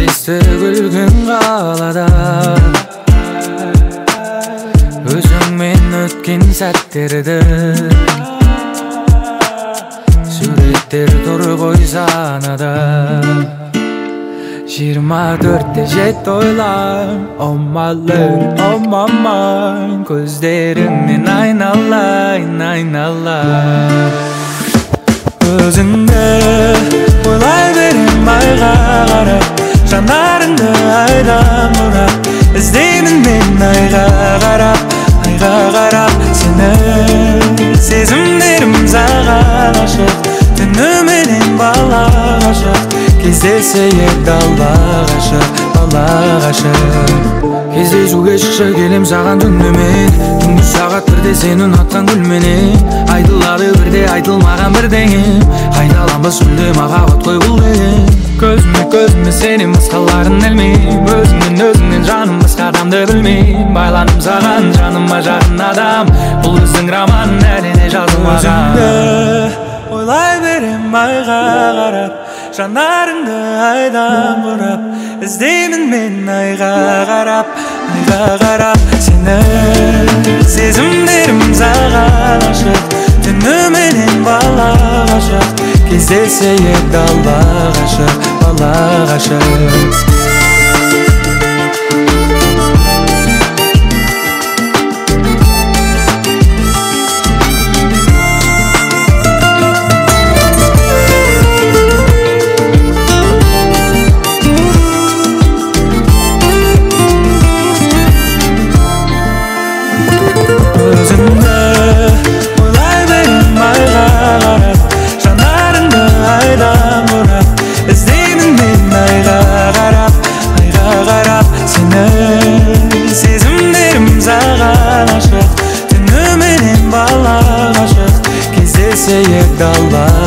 Esте күлгүн каалада өзүңмен өткөн сәттерди сүрөттөр турбой санада 24'te jet oylar Oh my love, oh my mind Gözlerimin aynalayın aynalar Özünde oylay verim ayga qarab Janarında aydan vurab İzdeymin men ayga qarab Seni sezimlerim zağa aşık Tünümenen bala aşık Кездесейік даллақ ашық Кездесуге шықшы келем саған түнімен Түнгі сағат бірде сен ұнатқан гүлменен Айтылады бірде айтылмаған бірдеңе Қайталанбас мүлде махаббат қой бұл деген Көзіме сенен басқаларын ілмейм Өзіңнен жаным басқа адамды білмейм Байланым саған жаныма жақын адам Бұл біздің роман әліне жазылмаған Өзіңді ойлай берем айға қарап Жанарыңды айдан бұрап İzdeymin men ayga qarab Seni sezimlerim zağa aşık Tünümenen bala aşık Кездесейік даллақ ашық Seyek dallar